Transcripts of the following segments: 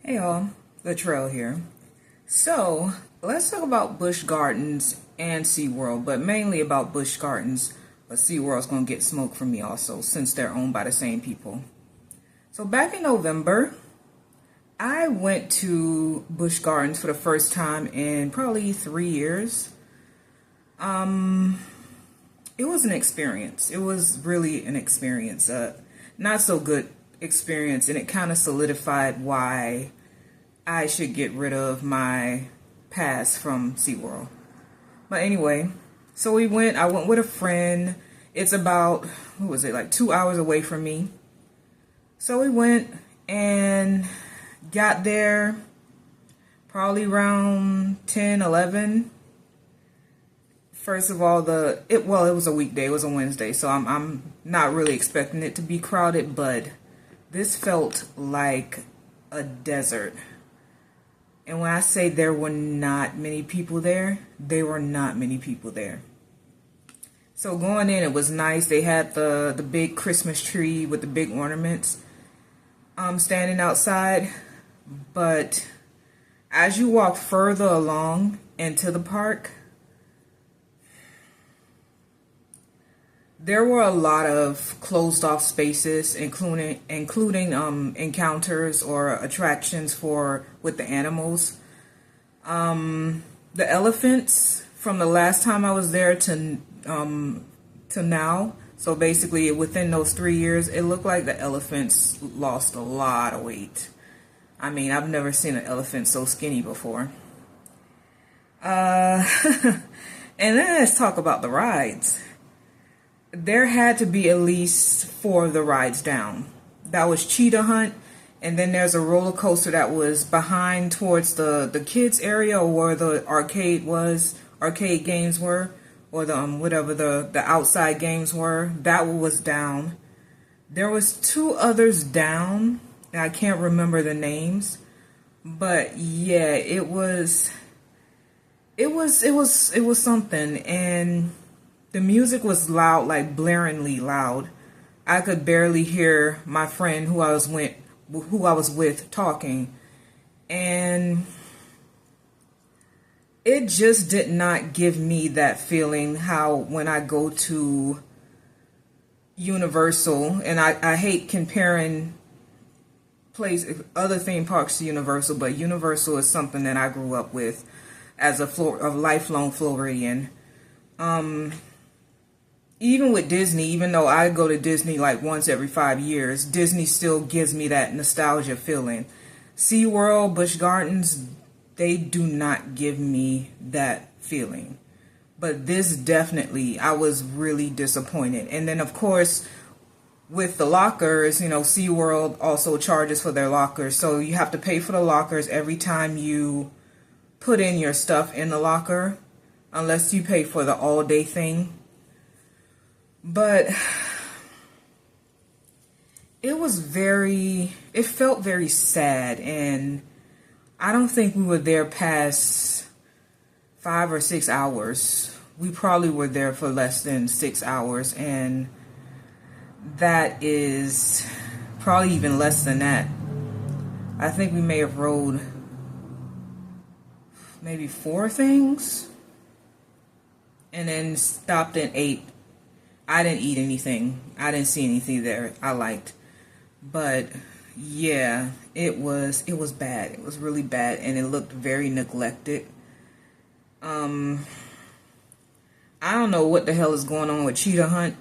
Hey y'all, Latrell here. So, let's talk about Busch Gardens and SeaWorld, but mainly about Busch Gardens. But SeaWorld's gonna get smoke from me also, since they're owned by the same people. So back in November, I went to Busch Gardens for the first time in probably 3 years. It was an experience. It was really an experience. Not so good experience, and it kind of solidified why I should get rid of my pass from SeaWorld. But anyway, so I went with a friend. It's about, what was it, like 2 hours away from me. So we went and got there probably around 10, 11. First of all, it was a weekday, it was a Wednesday, so I'm not really expecting it to be crowded, but this felt like a desert. And when I say there were not many people there, there were not many people there. So going in, it was nice. They had the big Christmas tree with the big ornaments standing outside. But as you walk further along into the park, there were a lot of closed off spaces, including encounters or attractions with the animals. The elephants, from the last time I was there to now, so basically within those 3 years, it looked like the elephants lost a lot of weight. I mean, I've never seen an elephant so skinny before. And then let's talk about the rides. There had to be at least 4 of the rides down. That was Cheetah Hunt, and then there's a roller coaster that was behind towards the kids area, or where the arcade games were, or the whatever the outside games were. That one was down. There was 2 others down. I can't remember the names, but yeah, it was something. And the music was loud, like blaringly loud. I could barely hear my friend who I was with talking. And it just did not give me that feeling how when I go to Universal, and I hate comparing other theme parks to Universal, but Universal is something that I grew up with as a lifelong Floridian. Even with Disney, even though I go to Disney like once every 5 years, Disney still gives me that nostalgia feeling. SeaWorld, Busch Gardens, they do not give me that feeling. But this definitely, I was really disappointed. And then, of course, with the lockers, SeaWorld also charges for their lockers. So you have to pay for the lockers every time you put in your stuff in the locker, unless you pay for the all-day thing. But it felt very sad, and I don't think we were there past 5 or 6 hours. We probably were there for less than 6 hours, and that is probably even less than that. I think we may have rode maybe 4 things and then stopped and ate. I didn't eat anything. I didn't see anything there I liked. But yeah, it was bad. It was really bad, and it looked very neglected. I don't know what the hell is going on with Cheetah Hunt.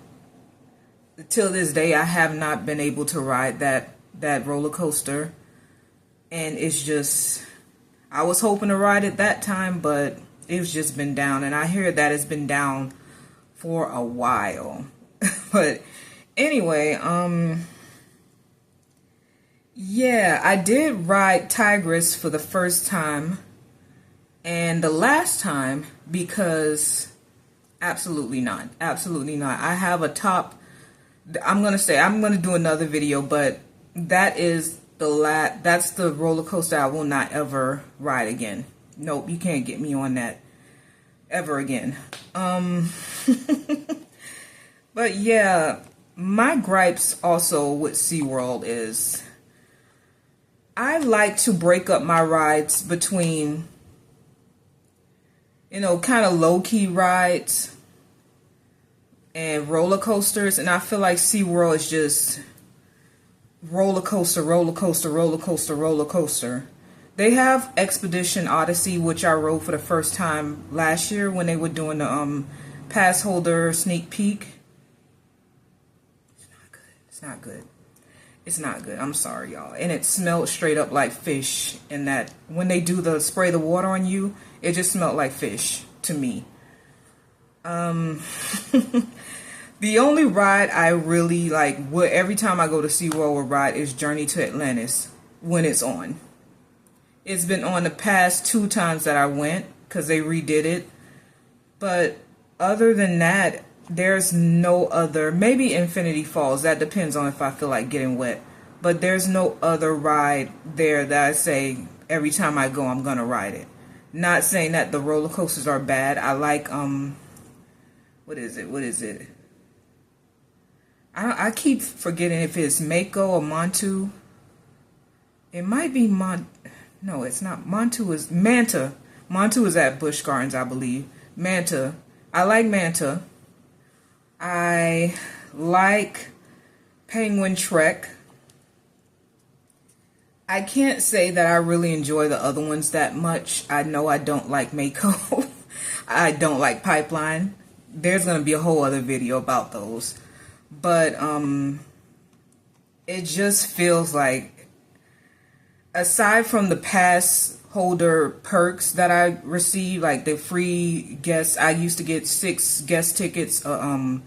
Till this day, I have not been able to ride that roller coaster. And it's just, I was hoping to ride it that time, but it's just been down. And I hear that it's been down for a while. But anyway, yeah, I did ride Tigress for the first time and the last time, because absolutely not. I have a top, I'm going to do another video, but that's the roller coaster I will not ever ride again. Nope, you can't get me on that ever again. But yeah, my gripes also with SeaWorld is I like to break up my rides between, you know, kind of low-key rides and roller coasters. And I feel like SeaWorld is just roller coaster, roller coaster, roller coaster, roller coaster. They have Expedition Odyssey, which I rode for the first time last year when they were doing the pass holder sneak peek. It's not good. It's not good. It's not good. I'm sorry, y'all. And it smelled straight up like fish. And that when they do the spray the water on you, it just smelled like fish to me. The only ride I really like, every time I go to SeaWorld or ride, is Journey to Atlantis when it's on. It's been on the past 2 times that I went because they redid it. But other than that, there's no other, maybe Infinity Falls, that depends on if I feel like getting wet. But there's no other ride there that I say every time I go I'm gonna ride it. Not saying that the roller coasters are bad. I like, what is it? I keep forgetting if it's Mako or Montu. It might be no, it's not. Montu is Manta. Montu is at Busch Gardens, I believe. Manta. I like Manta. I like Penguin Trek. I can't say that I really enjoy the other ones that much. I know I don't like Mako. I don't like Pipeline. There's going to be a whole other video about those. But it just feels like, aside from the pass holder perks that I receive, like the free guests, I used to get 6 guest tickets a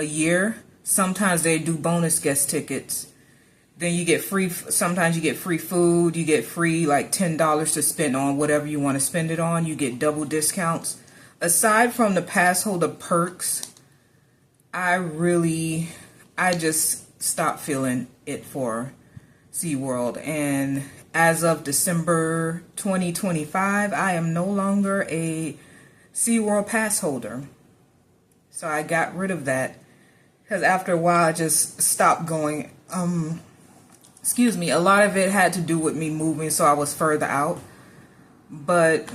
year. Sometimes they do bonus guest tickets. Then you get free, sometimes you get free food, you get free like $10 to spend on whatever you want to spend it on. You get double discounts. Aside from the pass holder perks, I just stopped feeling it for SeaWorld. And as of December 2025, I am no longer a SeaWorld pass holder. So I got rid of that because after a while I just stopped going. Excuse me, a lot of it had to do with me moving, so I was further out. But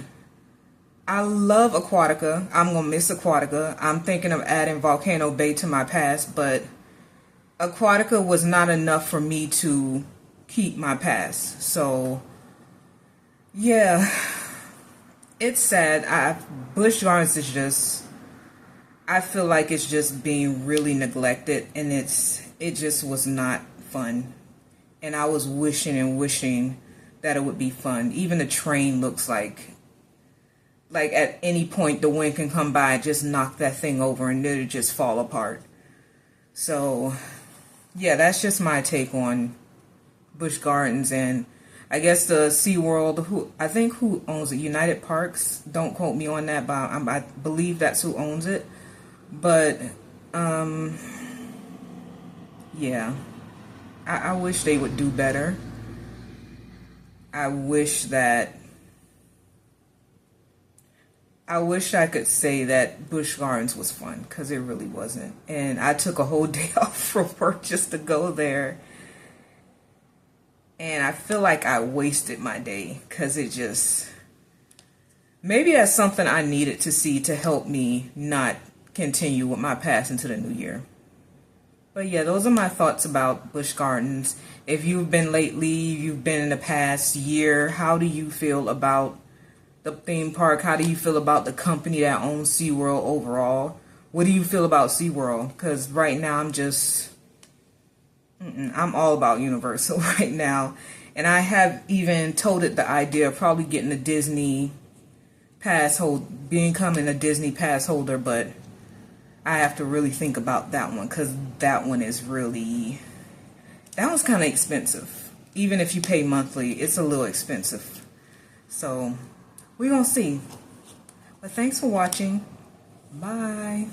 I love Aquatica. I'm going to miss Aquatica. I'm thinking of adding Volcano Bay to my pass, but Aquatica was not enough for me to keep my pass. So, yeah, it's sad. Busch Gardens is just, I feel like it's just being really neglected, and it just was not fun. And I was wishing and wishing that it would be fun. Even the train looks like at any point the wind can come by and just knock that thing over and it'll just fall apart. So, yeah, that's just my take on Busch Gardens. And I guess the SeaWorld, who owns it, United Parks. Don't quote me on that, but I believe that's who owns it. But, yeah. I wish they would do better. I wish I could say that Busch Gardens was fun, because it really wasn't. And I took a whole day off from work just to go there. And I feel like I wasted my day, because it just, maybe that's something I needed to see to help me not continue with my pass into the new year. But yeah, those are my thoughts about Busch Gardens. If you've been lately, you've been in the past year, how do you feel about the theme park? How do you feel about the company that owns SeaWorld overall? What do you feel about SeaWorld? Because right now I'm all about Universal right now. And I have even toted the idea of probably getting a Disney pass holder, becoming a Disney pass holder, but I have to really think about that one, because that one is really, that one's kind of expensive. Even if you pay monthly, it's a little expensive. So we're going to see. But thanks for watching. Bye.